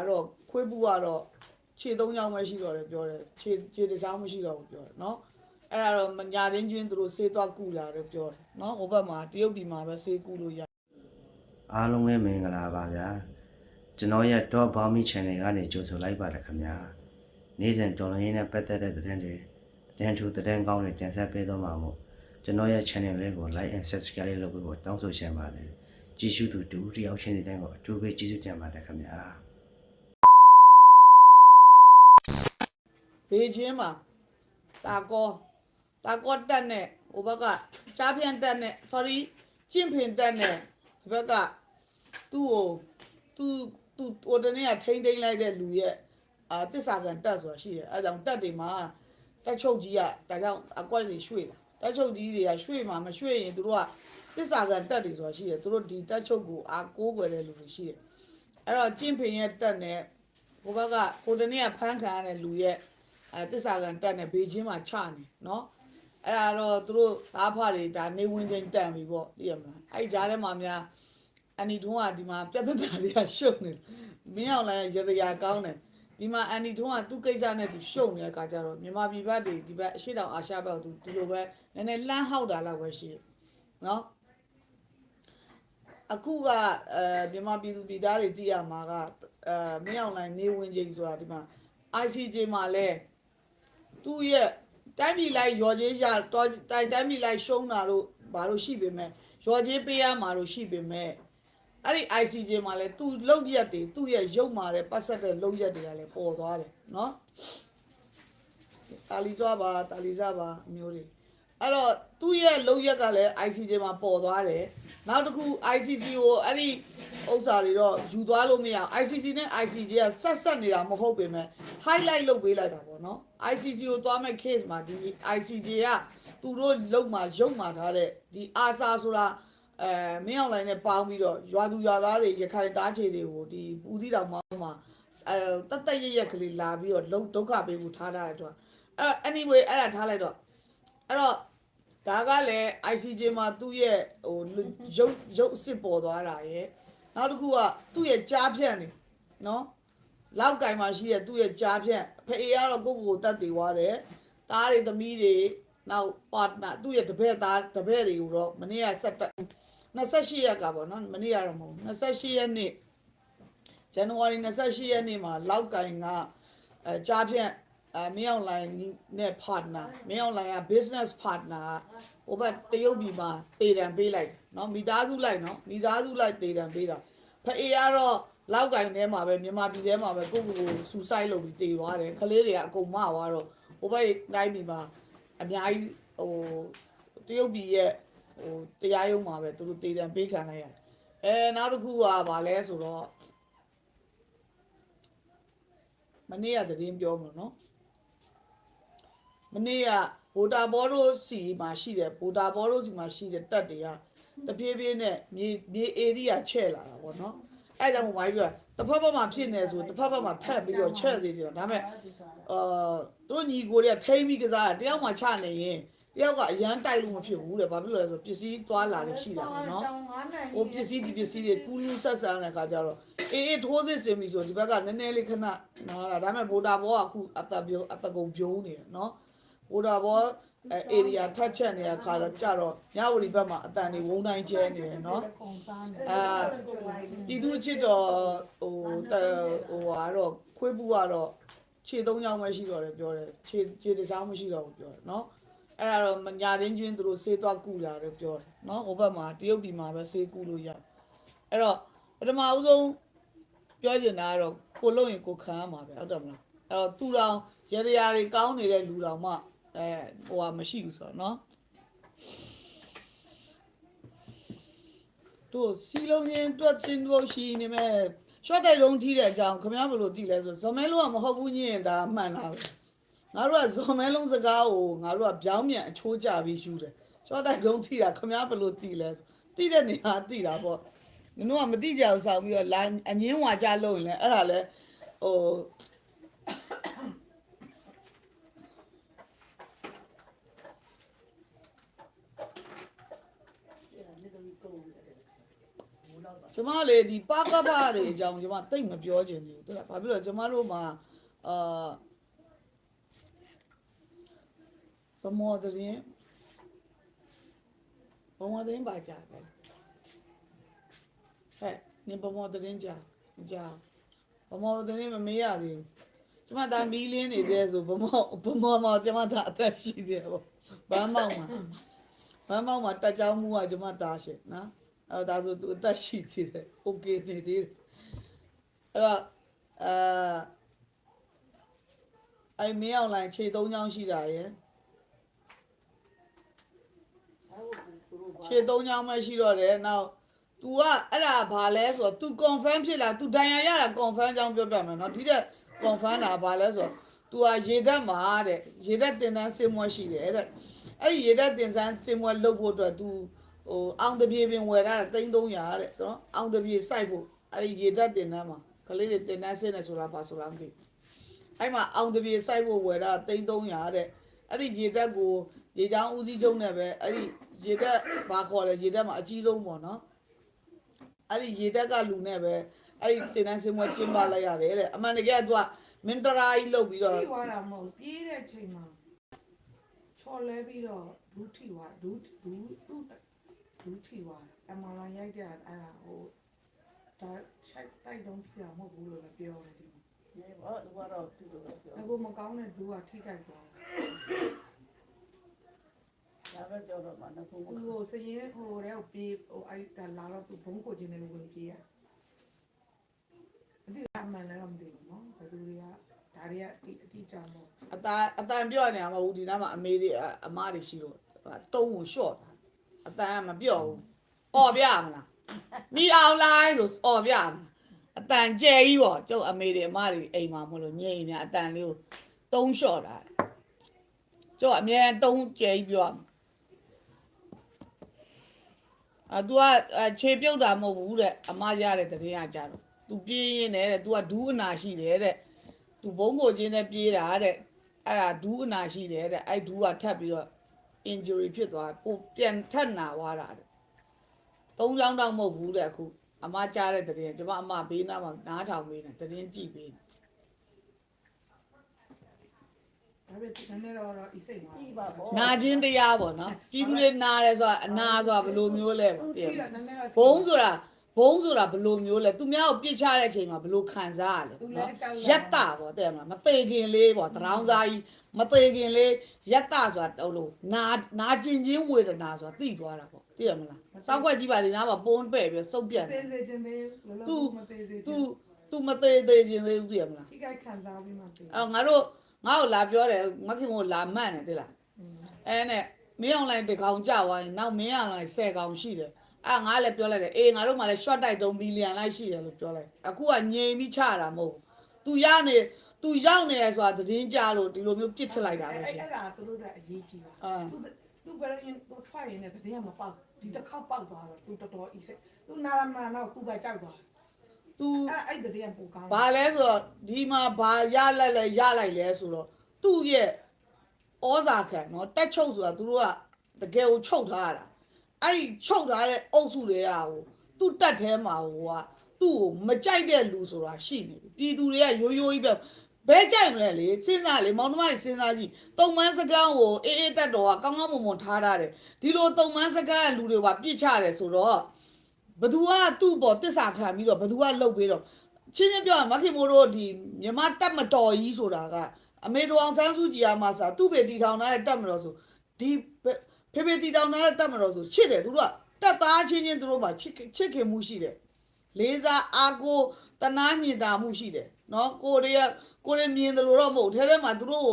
တော့ခွေးပူကတော့ခြေ3ချောင်းပဲရှိတော့တယ်ပြောတယ်ခြေတစ်ချောင်းမရှိတော့ဘူးပြောတယ်နော်အဲ့ဒါတော့ညာရင်းချင်းသူတို့ဆေးသွားကူလာတယ်ပြောတယ်နော်ဟိုဘက်မှာတရုတ်ပြည်မှာပဲဆေးကူလို့ရအားလုံးပဲမင်္ဂလာပါဗျာကျွန်တော်ရဲ့ Top Bombing Channel ကနေကြိုဆိုလိုက်ပါတယ်ခင်ဗျာနေ့စဉ်တော်လိုင်းနဲ့ပတ်သက်တဲ့သတင်းတွေသတင်းထူးသတင်းကောင်းတွေတင်ဆက်ပေးသွားမှာမို့ကျွန်တော်ရဲ့ channel လေးကို like and subscribe လုပ်ပြီးတော့တောင်းဆိုချင်ပါတယ်ကြည့်ရှုသူတူတယောက်ချင်းစီတိုင်းကိုအထူးပဲကျေးဇူးတင်ပါတယ်ခင်ဗျာဘေးချင်းမှာတာကောတက်နဲ့ဟိုဘက်ကကြားဖြန့်တက်နဲ့ sorry ကျင့်ဖင်တက်နဲ့ဒီဘက်ကသူ့ဟိုတနေ့ကထိမ့်လိုက်တဲ့လူရဲ့တစ္ဆာကန်တက်ဆိုတာရှိတယ်အဲဒါကြောင့်တက်တွေမှာတက်ချုပ်ကြီးကဒါကြောင့်အကွက်တွေရွှေ့တက်ချုပ်ကြီးတွေကရွှေ့မှာမရွှေ့ရင်သူတို့ကတစ္ဆာကန်တက်တွေဆိုတာရှိတယ်သူတို့ဒီတက်ချုပ်ကိုအားကိုးကွယ်တဲ့လူတွေရှိတယ်အဲ့တော့ကျင့်ဖင်ရဲ့တက်နဲ့ဟိုဘက်ကဟိုတနေ့ကဖမ်းခံရတဲ့လူရဲ့တစ္ဆာကန်တက်နဲ့ဘေးချင်းမှာချနေနော်အဲ့ဒါတော့သူတို့သားဖတွေဒါနေဝင်ချင်းတက်ပြီပေါ့သိရမလားအဲ့ကြားထဲမှာများအန်နီထွန်းကဒီမှာပြဿနာတွေကရှုပ်နေမင်းအောင်လည်းရရကောင်းတယ်ဒီမှာအန်နီထွန်းကသူ့ကိစ္စနဲ့သူရှုပ်နေတဲ့အခါကျတော့မြန်မာပြည်ဘက်တွေဒီဘက်အရှိတောင်အာရှဘက်သူဒီလိုပဲနည်းနည်းလှမ်းဟောက်တာလောက်ပဲရှိတယ်နော်အခုကမြန်မာပြည်သူပြည်သားတွေသိရမှာကမင်းအောင်လည်းနေဝင်ချင်းဆိုတာဒီမှာ ICJ မှာလဲသူ့ရဲ့တိုင်းပြည်လိုက်ရော်ချင်းရတော့တိုင်းပြည်လိုက်ရှုံးတာတို့ဘာလို့ရှိပေမဲ့ရော်ချင်းပေးရမှာတို့ရှိပေမဲ့အဲ့ဒီ ICJ မှာလဲသူ့လုံရက်တွေသူ့ရဲ့ရုပ်မာတဲ့ပတ်ဆက်တဲ့လုံရက်တွေကလည်းပေါ်သွားတယ်နော်တာလီစွာပါတာလီစားပါမျိုးတွေအဲ့တော့သူ့ရဲ့လုံရက်ကလည်း ICJ မှာပေါ်သွားတယ်နောက်တစ်ခု ICC ကိုအဲ့ဒီဥစ္စာတွေတော့ယူသွားလို့မရ ICC နဲ့ ICJ ကဆက်နေတာမဟုတ်ပေမဲ့ highlight လုပ်ပေးလိုက်တာပေါ့နော် ICC ကိုသွားမဲ့ case မှာဒီ ICJ ကသူတို့လုံမှာရုပ်မှာထားတဲ့ဒီအာဆာဆိုတာမင်းအောင်လိုင်းနဲ့ပေါင်းပြီးတော့ရွာသူရွာသားတွေရခိုင်သားခြေတွေကိုဒီပူသီတောင်မှာတတ်ရက်ကလေးလာပြီးတော့လုံဒုက္ခပေးဖို့ထားတဲ့အတွက်anyway အဲ့ဒါထားလိုက်တော့အဲ့တော့ဒါကလည်း ICJ မှာသူ့ရဲ့ဟိုရုပ်အစ်စ်ပေါ်သွားတာရယ်နောက်တစ်ခုကသူ့ရဲ့ကြားဖြန့်နေနော်လောက်ကင်မှာရှိတဲ့သူ့ရဲ့ကြားဖြန့်ဖေကတော့ကိုတတ်တည်သွားတယ်တားတွေသမီးတွေနောက်ပါတနာသူ့ရဲ့တပည့်တွေကိုတော့မနေ့က28ရက်ကပေါ့နော်မနေ့ကတော့မဟုတ်28ရက်နေ့ဇန်နဝါရီ28ရက်နေ့မှာလောက်ကင်ကကြားဖြန့်မင်းအောင်လိုင်းနဲ့ partner မင်းအောင်လိုင်းက business partner ဟိုဘက်တရုတ်ပြည်မှာတေတံပေးလိုက်တယ်နော်မိသားစုလိုက်နော်မိသားစုလိုက်တေတံပေးတာဖေကတော့လောက်ကင်ထဲမှာပဲမြန်မာပြည်ထဲမှာပဲကိုစူဆိုက်လုပ်ပြီးတေသွားတယ်ကလေးတွေကအကုန်မသွားတော့ဟိုဘက်တိုင်းပြည်မှာအများကြီးဟိုတရုတ်ပြည်ရဲ့ဟိုတရားရုံးမှာပဲသူတို့တေတံပေးခံလိုက်ရတယ်နောက်တစ်ခုကဘာလဲဆိုတော့မနေ့ကသတင်းပြောမလို့နော်မနေ့ကဗိုတာဘောတို့စီမှာရှိတယ်ဗိုတာဘောတို့စီမှာရှိတဲ့တက်တွေကတပြေးပြေးနဲ့မြေအေရီယာချဲ့လာတာပေါ့နော်အဲ့ဒါမှဝိုင်းပြီးတော့တစ်ဖက်ဘက်မှာဖြစ်နေဆိုတစ်ဖက်ဘက်မှာထပ်ပြီးတော့ချဲ့သေးတယ်ဒါပေမဲ့တို့ညီကိုတွေကထိမ့်ပြီးကစားတာတယောက်မှချနေရင်တယောက်ကအရန်တိုက်လို့မဖြစ်ဘူးတဲ့ဘာဖြစ်လို့လဲဆိုပစ္စည်းသွားလာနေရှိတာပေါ့နော်ဟိုပစ္စည်းဒီပစ္စည်းတွေကူးလူးဆက်ဆံတဲ့ခါကျတော့အေးထိုးစစ်စင်ပြီဆိုဒီဘက်ကနည်းနည်းလေးခဏနားတာဒါပေမဲ့ဗိုတာဘောကအခုအတကုံပြုံးနေတယ်နော်ဗိုတာဘောarea ထတ်ချက်နေတဲ့ခါတော့ကြတော့ညဝတီဘက်မှာအတန်တွေဝုန်းတိုင်းကျဲနေတယ်နော်ပြည်သူချစ်တော့ဟိုကတော့ခွေးပူကတော့ခြေ3ချောင်းပဲရှိတော့တယ်ပြောတယ်ခြေတစ်ချောင်းမရှိတော့ဘူးပြောတယ်နော်အဲ့ဒါတော့ညာရင်းချင်းသူတို့ဆေးသွားကူလာတယ်ပြောတယ်နော်ဟိုဘက်မှာတရုတ်ပြည်မှာပဲဆေးကူလို့ရအဲ့တော့ပထမဦးဆုံးပြောချင်တာကတော့ကိုလုံးရင်ကိုခံရမှာပဲဟုတ်တယ်မလားအဲ့တော့သူတော်ရရတွေကောင်းနေတဲ့လူတော်မှဟိုဟာမရှိဘူးဆိုတော့နော်တို့စီလုံးချင်းတွက်ချင်းလို့ရှိနေမဲ့ရှော့တိုက်လုံးထိတဲ့အကြောင်းခင်ဗျားဘယ်လိုသိလဲဆိုဇမဲလုံးကမဟုတ်ဘူးညင်ဒါမှန်တာပဲငါတို့ကဇမဲလုံးစကားကိုငါတို့ကပြောင်းပြန်အချိုးကြပြီးယူတယ်ရှော့တိုက်လုံးထိတာခင်ဗျားဘယ်လိုသိလဲသိတဲ့နေရာသိတာပေါ့နင်တို့ကမသိကြဘူးဆောက်ပြီးတော့လာအငင်းဝါကြလို့ရင်လည်းအဲ့ဒါလဲဟို ကျမလေဒီပါကပတွေအကြောင်းကျမတိတ်မပြောချင်ဘူးသူကဘာဖြစ်လို့ကျမတို့မှာဗမော်သတင်းပါကြတယ်ဟဲ့နင်ဗမော်သတင်းကြာဗမော်သတင်းမမေးရသေးဘူးကျမဒါမီလင်းနေသေးဆိုဗမော်မှာကျမဒါအသက်ရှိတယ်ပေါ့ဘမ်းမောက်မှာတက်ကြောင်းမှုကကျမသားရှင်နော်အဲ့ဒါဆိုသူအသက်ရှိသေးတယ်โอเคနေသေးတယ်အဲ့တော့အဲ့မင်းအွန်လိုင်းခြေ3ချောင်းရှိတာရယ်ခြေ3ချောင်းမှရှိတော့တယ်နောက် तू ကအဲ့ဒါဘာလဲဆိုတော့ तू confirm ဖြစ်လာ तू ဒဏ်ရာရတာ confirm ကြောင်းပြောပြမယ်နော်ဒီတဲ့ confirm တာဘာလဲဆိုတော့ तू ကရေဓာတ်မှာတဲ့ရေဓာတ်တင်တန်းစင်မွက်ရှိတယ်တဲ့အဲ့ဒီရေဓာတ်တင်တန်းစင်မွက်လုပ်ဖို့အတွက် तू ဟိုအောင်တပြေပင်ဝယ်ထားတာ300တဲ့နော်အောင်တပြေစိုက်ဖို့အဲ့ဒီရေဓာတ်တင်တန်းမှာကလေးတွေတင်တန်းစင်နေဆိုတာပါဆိုလားမသိအဲ့မှာအောင်တပြေစိုက်ဖို့ဝယ်တာ300တဲ့အဲ့ဒီရေဓာတ်ကိုရေချောင်းဦးစီးချုပ်နဲ့ပဲအဲ့ဒီရေဓာတ်ဘာခေါ်လဲရေဓာတ်မှာအကြီးဆုံးပေါ့နော်အဲ့ဒီရေဓာတ်ကလူနဲ့ပဲအဲ့ဒီတင်တန်းစင်မွက်ကျင်းပလိုက်ရတယ်တဲ့အမှန်တကယ်က तू ကမင်တရာကြီးလုပ်ပြီးတော့ ထိသွားတာမဟုတ်ပြေးတဲ့ချိန်မှာချော်လဲပြီးတော့ဒူးထိသွားဒူးထိသွားအမှန်လားရိုက်တဲ့အဲ့ဒါဟိုဒါရှိုက်တိုက်တုံးထိတာမဟုတ်ဘူးလို့လည်းပြောတယ်ဒီမှာ နေဘာသူကတော့သူ့လိုပဲပြော အခုမကောင်းတဲ့ဒူးကထိကြိုက်သွား ဒါပဲပြောတော့မှနှစ်ခုမ ဟိုစရင်ဟိုတဲ့ပြေးဟိုအဲ့ဒါလာတော့ဘုံကိုချင်းနေလို့ဝင်ပြေးရအတိအမှန်လည်းတော့မသိဘူးနော်ဘယ်သူတွေကဒါတွေကအတိအကျမဟုတ် အတန်ပြောနေတာမဟုတ်ဘူးဒီနားမှာအမေတွေအမတွေရှိတော့တုံးကိုရှော့တာအတန်ကမပြော့ဘူးအော်ပြမလားမိအောင်လိုက်ဆိုအော်ပြမလားအတန်ကျဲကြီးပေါ့ကျုပ်အမေတွေအမတွေအိမ်မှာမလို့ညိနေအတန်လေးကိုတုံးလျှော့တာကျုပ်အမြဲတုံးကျဲကြီးပြောသူကခြေပြုတ်တာမဟုတ်ဘူးတဲ့အမရတဲ့တရင်ကကြတော့ तू ပြေးရင်းနဲ့တဲ့ तू ကဒူးအနာရှိတယ်တဲ့ तू ဘုံကိုချင်းနဲ့ပြေးတာတဲ့အဲ့ဒါဒူးအနာရှိတယ်တဲ့အဲ့ဒူးကထပ်ပြီးတော့ injury ဖြစ်သွားပိုပြန်ထပ်နာသွားတာတဲ့3ချောင်းတော့မဟုတ်ဘူးတဲ့အခုအမကြားတဲ့တရင်ကျွန်မအမဘေးနားမှာနားထောင်ပေးနေတရင်ကြည့်ပေး ဒါပေမဲ့နည်းနည်းတော့အစိတ်သွားပြီပါဘော နာချင်းတရားပေါ့နော်ပြည်သူတွေနာတယ်ဆိုတာအနာဆိုတာဘယ်လိုမျိုးလဲပေါ့တည်ဘုံဆိုတာဘယ်လိုမျိုးလဲသူများကိုပြစ်ချတဲ့အချိန်မှာဘယ်လိုခံစားရလဲနော်ရက်တာပေါ့တဲ့မလားမသေးခင်လေးပေါ့တရောင်းစားကြီးမသေးခင်လေးရက်တာဆိုတာတော့လို့နာကျင်ချင်းဝေဒနာဆိုတာသိသွားတာပေါ့သိရမလားစောက်ခွက်ကြီးပါလေနားမှာပုံးပဲ့ပြီးစုပ်ပြန် သေးစေခြင်းသေးလောလောမသေးစေခြင်း तू မသေးသေးချင်းသေးဘူးသိရမလား ထိခိုက်ခံစားပြီးမှသေး အဲ့ငါတို့ငါ့ကိုလာပြောတယ်မခင်မို့လာမှန်တယ်သိလားအဲ့နဲ့မင်းအောင်လိုင်းတစ်ကောင်ကြသွားရင်နောက်မင်းအောင်လိုင်း10ကောင်ရှိတယ်အဲ့ငါလည်းပြောလိုက်တယ်အေးငါတို့မှလည်း short တိုက်3ဘီလီယံလိုက်ရှိတယ်လို့ပြောလိုက်အခုကငြိမ်ပြီးချတာမဟုတ်ဘူး तू ရောက်နေရဆိုတာသတင်းကြလို့ဒီလိုမျိုးပြစ်ထလိုက်တာပဲရှင် အဲ့ဒါသူတို့ကအရေးကြီးတာသူဘယ်ရင်သူထွက်ရင်လည်းတရားမပေါက်ဒီတစ်ခေါက်ပေါက်သွားတော့သူတော်တော်အစ်စ်သူနာရမနာတော့သူပဲကြောက်သွား तू အဲ့တရားပိုကောင်း ဘာလဲဆိုတော့ဒီမှာဘာရလိုက်လဲဆိုတော့သူ့ရဲ့ဩဇာခံနော်တက်ချုပ်ဆိုတာသူတို့ကတကယ်ကိုချုပ်ထားရတာအဲ့ဒီချုပ်ထားတဲ့အုပ်စုတွေကဟိုသူ့တက်ထဲမှာဟိုကသူ့ကိုမကြိုက်တဲ့လူဆိုတာရှိနေပြီပြည်သူတွေကရိုးကြီးပဲဘဲကြိုက်မလဲလေစဉ်းစားလေမောင်နှမတွေစဉ်းစားကြည့်တုံမန်းစကန်းကိုအေးတက်တော်ကကောင်းကောင်းမွန်ထားတယ်ဒီလိုတုံမန်းစကန်းလူတွေကပြစ်ချတယ်ဆိုတော့ဘသူကသူ့ပေါ်တစ္ဆာခံပြီးတော့ဘသူကလှုပ်ပြီးတော့ချင်းပြောမခင်မိုးတို့ဒီမြမတက်မတော်ကြီးဆိုတာကအမေတော်အောင်ဆန်းစုကြည်အားမဆာသူ့ဖေတီထောင်ထားတဲ့တက်မတော်ဆိုဒီဖေတီထောင်ထားတဲ့တက်မတော်ဆိုချစ်တယ်သူတို့ကတက်သားချင်းသူတို့မှာချစ်ခင်မှုရှိတယ်လေးစားအားကိုတနာညင်တာမှုရှိတယ်နော်ကိုရီမြင်တယ်လို့တော့မဟုတ်ထဲမှာသူတို့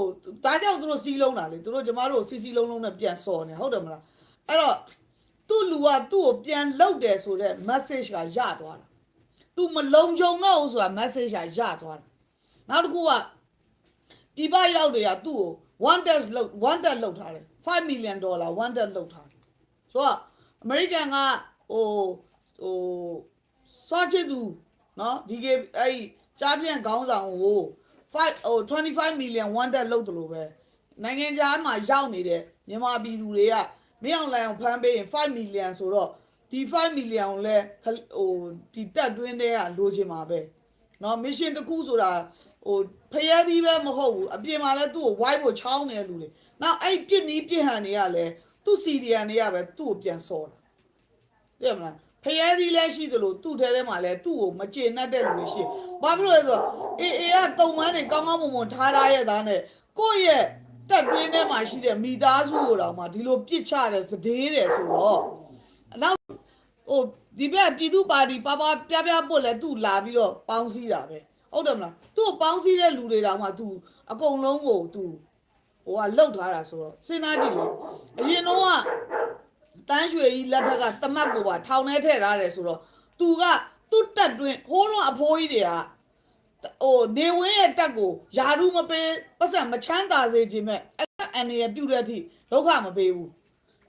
ဒါကြောင့်သူတို့စီးလုံးတာလေသူတို့ကျမတို့စီလုံးနဲ့ပြန်စော်နေဟုတ်တယ်မလားအဲ့တော့သူ့လူကသူ့ကိုပြန်လှုပ်တယ်ဆိုတော့ message ကရသွားတာသူမလုံခြုံတော့ဘူးဆိုတာ message ကရသွားတာနောက်တစ်ခုကဒီဘရောက်တွေကသူ့ကို wanted လောက်ထားတယ်$5 million wanted လောက်ထားတယ်ဆိုတော့ American ကဟိုစွာချစ်သူနော်ဒီကအဲ့ကြားပြန့်ခေါင်းဆောင်ကို25 million wanted လောက်တယ်လို့ပဲနိုင်ငံခြားမှာရောက်နေတဲ့မြန်မာပြည်သူတွေကမင်းအောင်လိုင်အောင်ဖမ်းပေးရင်5 million ဆိုတော့ ဒီ5 million ကိုလည်းဟိုဒီတက်တွင်းတဲ့ကလိုချင်မှာပဲနော် mission တစ်ခုဆိုတာဟိုဖျက်သီးပဲမဟုတ်ဘူးအပြင်မှာလည်းသူ့ကို white ကိုချောင်းနေလူတွေနောက်အဲ့ပြစ်နီးပြစ်ဟန်တွေကလည်းသူ့ CDN တွေကပဲသူ့ကိုပြန်စော်တာသိရမလားဖျက်သီးလည်းရှိသလိုသူ့ထဲမှာလည်းသူ့ကိုမကျေနပ်တဲ့လူတွေရှိဘာဖြစ်လို့လဲဆိုတော့အေကတုံမန်းတွေကောင်းကောင်းမွန်မွန်ထားရတဲ့သားနဲ့ကိုယ့်ရဲ့တက်တွင်းထဲမှာရှိတဲ့မိသားစုကိုတော့မှဒီလိုပြစ်ချတဲ့သတေးတယ်ဆိုတော့နောက်ဟိုဒီဘက်ပြည်သူပါတီပါပြပွတ်လဲသူ့လာပြီးတော့ပေါင်းစည်းတာပဲဟုတ်တယ်မလားသူ့ကိုပေါင်းစည်းတဲ့လူတွေတောင်မှသူအကုန်လုံးကိုသူဟိုကလှုပ်ထားတာဆိုတော့စဉ်းစားကြည့်လို့အရင်တော့ကတန်းရွှေကြီးလက်ထက်ကတမတ်ကိုပါထောင်ထဲထည့်ထားတယ်ဆိုတော့သူကသူ့တက်တွင်းဟိုးတော့အဖိုးကြီးတွေကဟိုနေဝင်းရဲ့တက်ကိုယာရုမပေးပတ်စံမချမ်းသာစေခြင်းမဲ့အန်ရပြုတ်တဲ့အထိဒုက္ခမပေးဘူး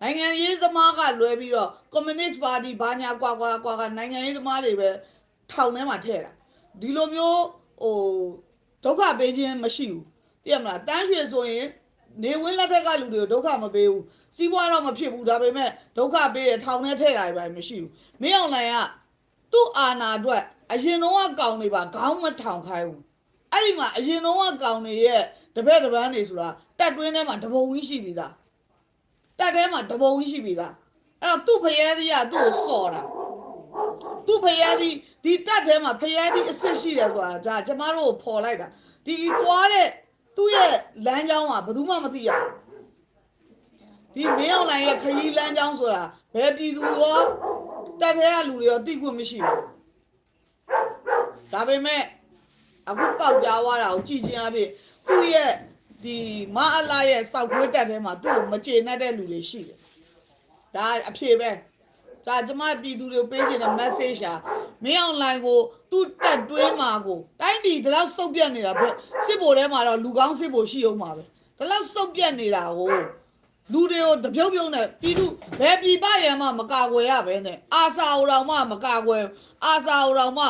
နိုင်ငံရေးသမားကလွဲပြီးတော့ communist party ဘာညာကွာနိုင်ငံရေးသမားတွေပဲထောင်ထဲမှာထည့်တာဒီလိုမျိုးဟိုဒုက္ခပေးခြင်းမရှိဘူးသိရမလားတန်းရွှေဆိုရင်နေဝင်းလက်ထက်ကလူတွေကိုဒုက္ခမပေးဘူးစီးပွားတော့မဖြစ်ဘူးဒါပေမဲ့ဒုက္ခပေးရထောင်ထဲထည့်တာပဲမရှိဘူးမင်းအောင်လှိုင်ကသူ့အာဏာအတွက်အရင်တော့ကောင်တွေပါခေါင်းမထောင်ခိုင်းဘူးအဲ့ဒီမှာအရင်တော့ကောင်တွေရဲ့တပည့်တပန်းတွေဆိုတာတက်တွင်းထဲမှာတပုံကြီးရှိပြီးသားတက်ထဲမှာတပုံကြီးရှိပြီးသားအဲ့တော့သူ့ဖရဲသီးကသူ့ကိုစော်တာသူ့ဖရဲသီးဒီတက်ထဲမှာဖရဲသီးအစ်စ်ရှိတယ်ဆိုတာဒါကျမတို့ကိုပေါ်လိုက်တာဒီကွာတဲ့သူ့ရဲ့လမ်းကြောင်းကဘယ်သူမှမသိရဒီမင်းအောင်လှိုင်ရဲ့ခရီးလမ်းကြောင်းဆိုတာဘယ်ပြည်သူရောတက်ထဲကလူတွေရောသိခွင့်မရှိဘူးဒါပေမဲ့အခုပေါက်ကြားသွားတာကိုကြည်ချင်းအဖြစ်သူ့ရဲ့ဒီမအလာရဲ့စောက်ခွေးတက်ထဲမှာသူ့ကိုမကျေနပ်တဲ့လူတွေရှိတယ်ဒါအဖြေပဲဒါကျမပြည်သူတွေပေးချင်တဲ့ message ရှာမင်းအောင်လှိုင်ကိုသူ့တက်တွင်းမှာကိုတိုင်းပြည်ဒီလောက်စုပ်ပြတ်နေတာပဲစစ်ဘိုထဲမှာတော့လူကောင်းစစ်ဘိုရှိအောင်ပါပဲဒီလောက်စုပ်ပြတ်နေတာကိုလူတွေကိုတပြုတ်ပြုတ်နဲ့ပြည်သူဘယ်ပြည်ပရံမှမကာကွယ်ရပဲနဲ့အာစာအိုတော်မှမကာကွယ်အာစာအိုတော်မှ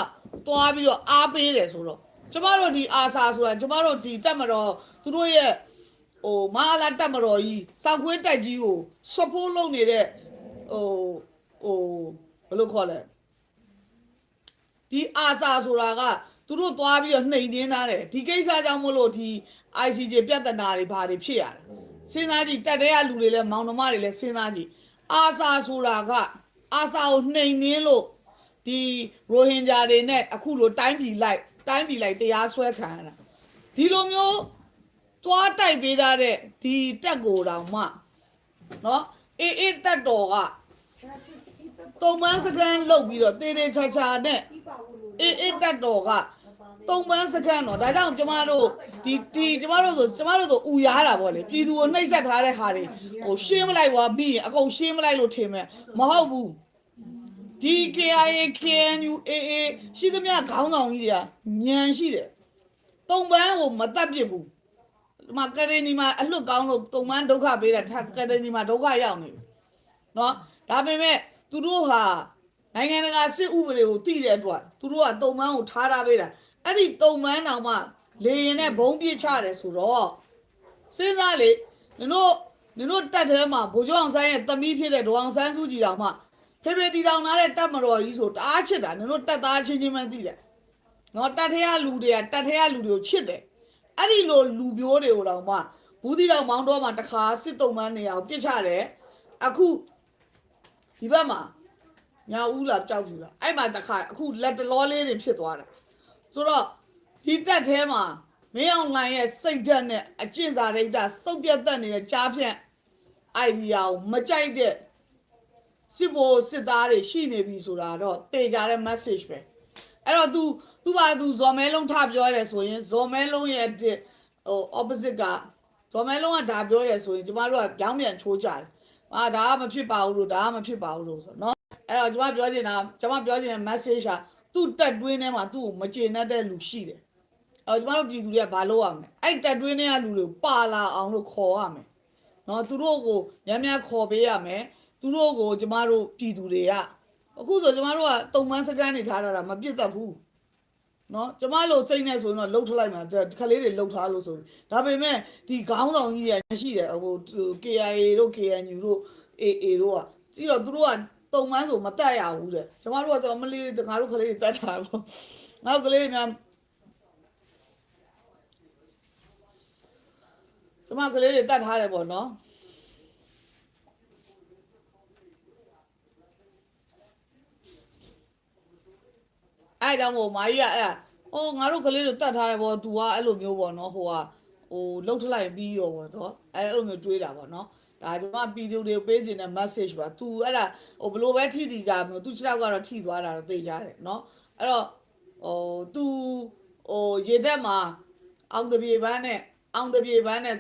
တွားပြီးတော့အားပေးတယ်ဆိုတော့ကျမတို့ဒီအာစာဆိုတာကျမတို့ဒီတက်မတော်သူတို့ရဲ့ဟိုမဟာလာတက်မတော်ကြီးစောက်ခွေးတက်ကြီးကို support လုပ်နေတဲ့ဟိုဘယ်လိုခေါ်လဲဒီအာစာဆိုတာကသူတို့သွားပြီးတော့နှိမ်နှင်းထားတယ်ဒီကိစ္စကြောင့်မို့လို့ဒီ ICJ ပြဿနာတွေဘာတွေဖြစ်ရတာစဉ်းစားကြည့်တက်တဲ့ကလူတွေလည်းမောင်နှမတွေလည်းစဉ်းစားကြည့်အာစာဆိုတာကအာစာကိုနှိမ်နှင်းလို့ဒီရိုဟင်ဂျာတွေနဲ့အခုလိုတိုင်းပြည်လိုက်တရားစွဲခံရတာဒီလိုမျိုးသွားတိုက်ပေးထားတဲ့ဒီတက်ကိုတောင်မှနော်အေးတက်တော်ကတုံပန်းစကန်လုတ်ပြီးတော့တေးသေးချာချာနဲ့အေးတက်တော်ကတုံပန်းစကန်တော့ဒါကြောင့်ကျမတို့ဒီကျမတို့ဆိုဥရားတာပေါ့လေပြည်သူကိုနှိပ်စက်ထားတဲ့ဟာတွေဟိုရှင်းမလိုက်ပါပြီးရင်အကုန်ရှင်းမလိုက်လို့ထင်မယ်မဟုတ်ဘူးဒီ KIA KNU AA ရှိသမျှခေါင်းဆောင်ကြီးတွေကညံရှိတယ်တုံပန်းကိုမတတ်ပြစ်ဘူးဒီမှာကရင်နီမှာအလွတ်ကောင်းလို့တုံပန်းဒုက္ခပေးတာကရင်နီမှာဒုက္ခရောက်နေပြီနော်ဒါပေမဲ့သူတို့ဟာနိုင်ငံတကာစစ်ဥပဒေကိုသိတဲ့အတွက်သူတို့ကတုံပန်းကိုထားပေးတာအဲ့ဒီတုံပန်းတောင်မှလေရင်နဲ့ဘုံပြစ်ချတယ်ဆိုတော့စဉ်းစားလေနင်တို့တက်ထဲမှာဗိုလ်ချုပ်အောင်ဆန်းရဲ့သမီးဖြစ်တဲ့ဒေါအောင်ဆန်းစုကြည်တောင်မှဖေဖေတီတောင်သားတဲ့တက်မတော်ကြီးဆိုတအားချစ်တာနင်တို့တက်သားချင်းချင်းမှသိတယ်နော်တက်ထဲကလူတွေကိုချစ်တယ်အဲ့ဒီလိုလူမျိုးတွေကိုတောင်မှဘူးသီးတောင်မောင်းတော့မှတခါစစ်တုံပန်းနေအောင်ပြစ်ချတယ်အခုဒီဘက်မှာညာဦးလာကြောက်ပြီလားအဲ့မှာတခါအခုလက်တလောလေးတွေဖြစ်သွားတာဆိုတော့ဒီတက်ထဲမှာမင်းအောင်လှိုင်ရဲ့စိတ်ဓာတ်နဲ့အကျင့်စာရိတ္တစုပ်ပြတ်တက်နေတဲ့ကြားဖြန့် idea ကိုမကြိုက်တဲ့စစ်ဘိုးစစ်သားတွေရှိနေပြီဆိုတာတော့တေချာတဲ့ message ပဲအဲ့တော့ तू ဘာ तू ဇော်မဲလုံးထပြောရတယ်ဆိုရင်ဇော်မဲလုံးရဲ့ဟို opposite ကဇော်မဲလုံးကဒါပြောရတယ်ဆိုရင်ကျမတို့ကပြောင်းပြန်ချိုးကြတယ်ဒါကမဖြစ်ပါဘူးလို့ဒါကမဖြစ်ပါဘူးလို့ဆိုတော့เนาะအဲ့တော့ကျမပြောချင်တဲ့ message ကသူ့တက်တွင်းထဲမှာသူ့ကိုမကျေနပ်တဲ့လူရှိတယ်ကျမတို့ပြည်သူတွေကဘာလုပ်ရမလဲအဲ့တက်တွင်းထဲကလူတွေကိုပါလာအောင်လို့ခေါ်ရမယ်เนาะသူတို့ကိုများခေါ်ပေးရမယ်သူတို့ကိုကျမတို့ပြည်သူတွေကအခုဆိုကျမတို့ကတုံပန်းစကန်နေထားတာမပြစ်တတ်ဘူးเนาะကျမတို့စိတ်နဲ့ဆိုရင်တော့လှုပ်ထလိုက်မှာခလေးတွေလှုပ်ထားလို့ဆိုဒါပေမဲ့ဒီခေါင်းဆောင်ကြီးတွေရှိတယ်ဟို KIA တို့ KNU တို့ AA တို့ကပြီးတော့သူတို့က တုံမန်းဆိုမတက်ရဘူးတဲ့ကျမတို့ကတော့မလေးငါတို့ကလေးတွေတက်တာပေါ့ငါတို့ကလေးတွေများကျမကလေးတွေတက်ထားတယ်ပေါ့နော်အဲ့ကြောင့်မို့မာကြီးကအဲ့ငါတို့ကလေးတွေတက်ထားတယ်ပေါ့ तू ကအဲ့လိုမျိုးပေါ့နော်ဟိုလှုပ်ထလိုက်ပြီးရောပေါ့နော်အဲ့လိုမျိုးတွေးတာပေါ့နော်ဒါကျမဗီဒီယိုတွေပေးခြင်းတဲ့ message ပါ तू အဲ့ဒါဘလို့ပဲထိတီကမျိုး तू 6ကတော့ထိသွားတာတော့သိကြတယ်နော်အဲ့တော့तू ရေတက်မှာအောင်တပြေပန်းနဲ့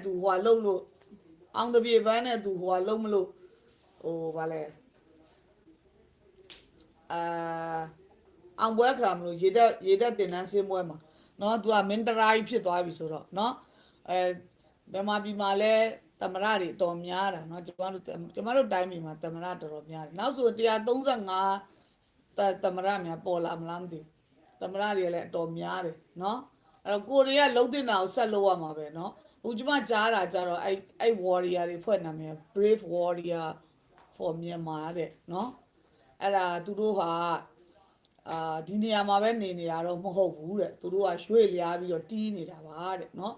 तू ဟိုလှုပ်လို့အောင်တပြေပန်းနဲ့ तू ဟိုလှုပ်မလို့ဗာလဲအောင်ပွဲခံမလို့ရေတက်တင်တန်းစင်းပွဲမှာနော် तू ကမင်းတရာကြီးဖြစ်သွားပြီဆိုတော့နော်ဗမာပြည်မှာလဲသမရတွေတော်များတာเนาะကျမတို့တိုင်းပြည်မှာသမရတော်များတယ်နောက်ဆို135သမရများပေါ်လာမလားမသိဘူးသမရတွေလည်းအတော်များတယ်เนาะအဲ့တော့ကိုရီးယားလုံးတင်တာကိုဆက်လုပ်ရမှာပဲเนาะဟိုကျမကြားတာကြတော့အဲ့ warrior တွေဖွဲ့နာမည် brave warrior for Myanmar တဲ့เนาะအဲ့ဒါသူတို့ဟာဒီနေရာမှာပဲနေနေရတော့မဟုတ်ဘူးတဲ့သူတို့ကရွှေ့လျားပြီးတော့တီးနေတာပါတဲ့เนาะ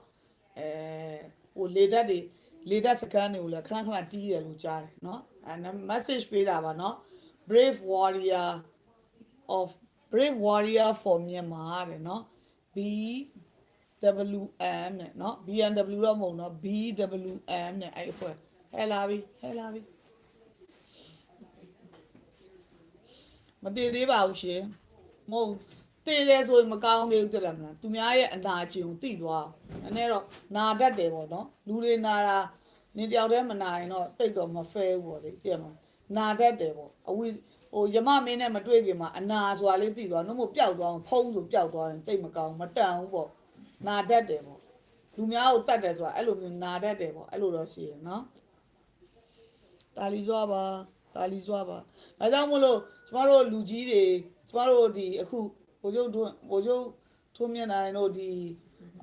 ဟိုလေတက်စကန်တွေကိုလည်းခဏတီးရလို့ကြားတယ်เนาะအဲ message ပေးတာပါเนาะbrave warrior for Myanmar တဲ့เนาะBWM နဲ့เนาะBNW တော့မဟုတ်เนาะBWM နဲ့အဲ့အဖွဲ့ဟဲလာပြီမတည်သေးပါဘူးရှင်မဟုတ်တည်တယ်ဆိုရင်မကောင်းသေးဘူးသိလားမလားသူများရဲ့အနာကျင်ကိုသိသွားအောင်နည်းနည်းတော့နာတတ်တယ်ပေါ့เนาะလူတွေနာတာနေတယောက်တည်းမနာရင်တော့တိတ်တော့မဖဲဘူးပေါ့လေသိရမလားနာတတ်တယ်ပေါ့အဝိရမမင်းနဲ့မတွေ့ခင်မှာအနာဆိုတာလေးသိသွားနှုတ်မပျောက်သွားအောင်ဖုံးဆိုပျောက်သွားရင်တိတ်မကောင်းမတန်ဘူးပေါ့နာတတ်တယ်ပေါ့လူများကိုတတ်တယ်ဆိုတာအဲ့လိုမျိုးနာတတ်တယ်ပေါ့အဲ့လိုတော့ရှိရနော်တာလီစွာပါဒါကြောင့်မို့လို့ကျမတို့လူကြီးတွေကျမတို့ဒီအခုဘိုလ်ချုပ်ထွန်းမြင့်နိုင်တို့ဒီ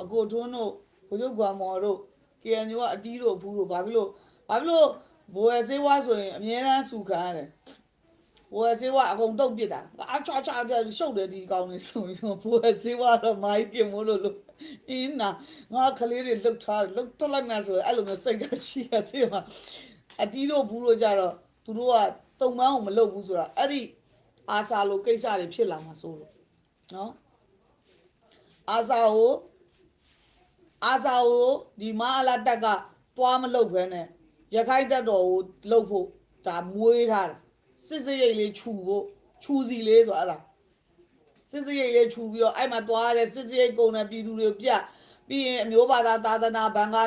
အကိုထွန်းတို့ဘိုလ်ချုပ်ကွာမော်တို့KNU ကအတီးတို့ဘူးတို့ဘာဖြစ်လို့ဘိုးရစေးဝါဆိုရင်အမြဲတမ်းစုခံရတယ်ဘိုးရစေးဝါအကုန်တုတ်ပစ်တာအချာရှုပ်တယ်ဒီကောင်လေးဆိုရင်ဘိုးရစေးဝါတော့မိုင်းပြမို့လို့အင်းနာငါကလေးတွေလှုပ်လိုက်မှဆိုရင်အဲ့လိုမျိုးစိတ်ကရှိရသေးမှာအတီးတို့ဘူးတို့ကြတော့သူတို့ကတုံမန်းကိုမလုပ်ဘူးဆိုတာအဲ့ဒီအာစာလိုကိစ္စတွေဖြစ်လာမှာဆိုလို့နော်အာစာကိုဒီမအလာတက်ကသွားမလုပ်ခဲနဲ့ရခိုင်တက်တော်ကိုလှုပ်ဖို့ဒါမွေးထားတာစစ်စရိတ်လေးခြူစီလေးဆိုအဲ့ဒါစစ်စရိတ်လေးခြူပြီးတော့အဲ့မှာသွားတဲ့စစ်စရိတ်ကုန်တဲ့ပြည်သူတွေပြပြီးရင်အမျိုးဘာသာသာသနာဘင်္ဂါ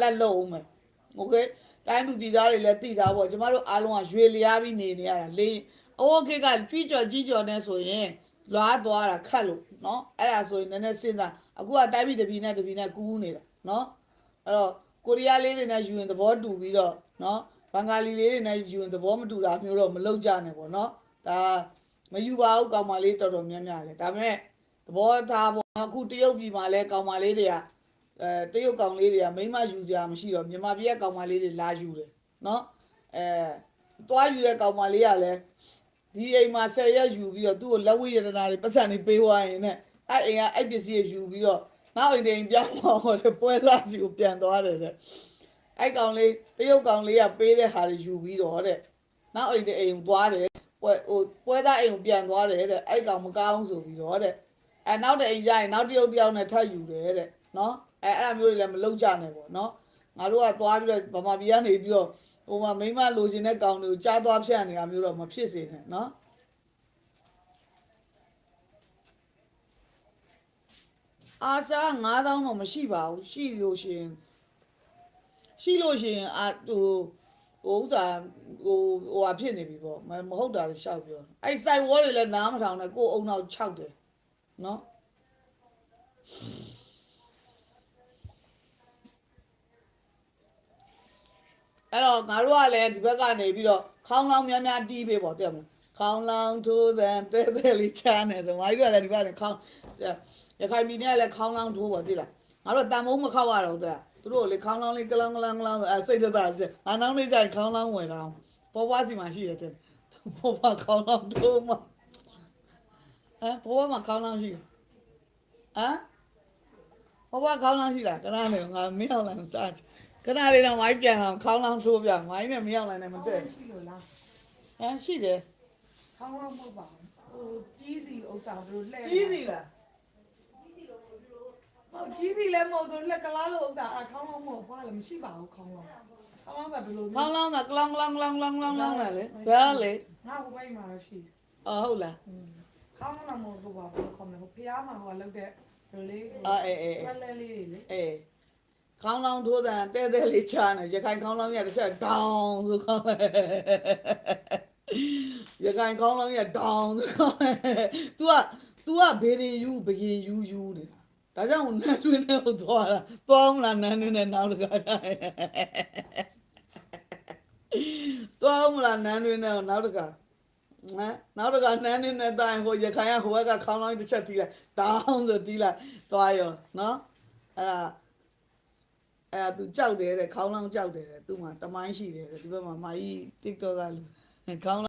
လက်လုံးအောင်မယ်โอเคတိုင်းသူပြည်သားတွေလည်းသိတာပေါ့ကျမတို့အားလုံးကရွေလျားပြီးနေရတာလေโอเคကကြွီးကြော်နေဆိုရင်လွားသွားတာခတ်လို့เนาะအဲ့ဒါဆိုရင်နည်းနည်းစဉ်းစားအခုကတိုင်းပြည်တပြည်နဲ့ကူးနေတာเนาะအဲ့တော့ကိုရီးယားလေးတွေနဲ့ယူရင်သဘောတူပြီးတော့เนาะဘင်္ဂါလီလေးတွေနဲ့ယူရင်သဘောမတူတာမျိုးတော့မလုပ်ကြနဲ့ပေါ့เนาะဒါမယူပါဘူးကောင်မလေးတော်တော်များများလေဒါပေမဲ့သဘောထားပေါ့အခုတရုတ်ပြည်မှာလဲကောင်မလေးတွေကတရုတ်ကောင်လေးတွေကမိမယူစရာမရှိတော့မြန်မာပြည်ကကောင်မလေးတွေလာယူတယ်เนาะသွားယူတဲ့ကောင်မလေးကလည်းဒီအိမ်မှာ10ရက်ယူပြီးတော့သူ့ကိုလက်ဝိရတနာတွေပတ်စံတွေပေးသွားရင်နဲ့အဲ့အိမ်ကအဲ့ပစ္စည်းတွေယူပြီးတော့နောက်အိမ်တင်ပြောင်းသွားတယ်ပွဲစားစီကိုပြန်သွားတယ်တဲ့အဲ့ကောင်လေးတရုတ်ကောင်လေးကပေးတဲ့ဟာတွေယူပြီးတော့တဲ့နောက်အိမ်တင်အိမ်ကိုသွားတယ်ပွဲသားအိမ်ကိုပြန်သွားတယ်တဲ့အဲ့ကောင်မကောင်းဆိုပြီးတော့တဲ့နောက်တဲ့အိမ်ကျရင်နောက်တရုတ်တယောက်နဲ့ထပ်ယူတယ်တဲ့နော်အဲ့ဒါမျိုးတွေလည်းမလုပ်ကြနဲ့ပေါ့နော်ငါတို့ကသွားပြီးတော့ဗမာပြည်ကနေပြီးတော့ဟိုမှာမိမလိုချင်တဲ့ကောင်တွေကိုကြားသွားဖြတ်နေတာမျိုးတော့မဖြစ်စေနဲ့နော်အာစာ9000တော့မရှိပါဘူးရှိလို့ရှိရင်ဥစားဟိုဟာဖြစ်နေပြီပေါ့မဟုတ်တာတွေရှောက်ပြောအဲ့စိုက်ဝေါ်တွေလည်းနားမထောင်နဲ့ကိုယ်အုံနောက်6တယ်နော်အဲ့တော့ငါတို့ကလည်းဒီဘက်ကနေပြီးတော့ခေါင်းလောင်းများတီးပေးပေါ့တဲ့မလားခေါင်းလောင်းထိုးတဲ့တဲလေးချမ်းနေဆိုငါတို့ကလည်းဒီဘက်ကနေခေါင်းရခိုင်ပြည်နယ်ကလည်းခေါင်းလောင်းထိုးပေါ့သိလားငါတို့တန်မိုးမခောက်ရတော့တဲ့သူတို့လေခေါင်းလောင်းလေးကလောင်းစိတ်သက်သာစိတ်ငါနောင်းလေးကြိုင်ခေါင်းလောင်းဝင်တာပေါ်ပွားစီမှာရှိတယ်တဲ့ ဘောပါခေါင်းလောင်းထိုးမှာဘောမှာခေါင်းလောင်းရှိဘောပါခေါင်းလောင်းရှိလားကနားနေငါမင်းအောင်လိုက်စားကနားလေးတော့မိုင်းပြန်အောင်ခေါင်းလောင်းထိုးပြမိုင်းနဲ့မင်းအောင်လိုက်နဲ့မတည့် ရှိလို့လား ရှိတယ် ခေါင်းတော့မဟုတ်ပါဘူးဟိုကြီးစီဥစ္စာဘယ်လိုလှဲ့ ကြီးစီလား ဟုတ်ကြီးစီလည်းမဟုတ်ဘူးလက်ကလားလို့ဥစ္စာခေါင်းတော့မဟုတ်ဘာလဲမရှိပါဘူးခေါင်းတော့ခေါင်းတော့ဘယ်လို ခေါင်းလောင်းကကလောင်းကလောင်းကလောင်းကလောင်းကလောင်းလောင်းတယ်လေဘယ်လေ ငါဟိုဘက်မှာရှိ ဟုတ်လား ခေါင်းတော့မဟုတ်ဘာဘယ်လိုခေါင်းလဲဖျားမှာဟိုလောက်တဲ့လေးလဲလေးလေ ခေါင်းလောင်းထိုးတဲ့တဲလေးချားနေရခိုင်ခေါင်းလောင်းရတစ်ချက်ဒေါင်းဆိုခေါင်းရခိုင်ခေါင်းလောင်းရဒေါင်းဆိုခေါင်း तू ကဘေးရင်ယူဘရင်ယူနေတာဒါကြောင့်နန်းတွင်းနဲ့သွားတာသွားမလားနန်းတွင်းနဲ့နောက်တခါသွားမလားနန်းတွင်းနဲ့နောက်တခါနောက်တခါနန်းတွင်းနဲ့တိုင်ဟိုရခိုင်ကဟိုဘက်ကခေါင်းလောင်းတစ်ချက်တီးလိုက်ဒေါင်းဆိုတီးလိုက်သွားရောနော်အဲ့ဒါ तू ကြောက်တယ်တဲ့ခေါင်းလောင်းကြောက်တယ်တဲ့ तू မှာတမိုင်းရှိတယ်တဲ့ဒီဘက်မှာမာကြီး TikTok ကလူခေါင်း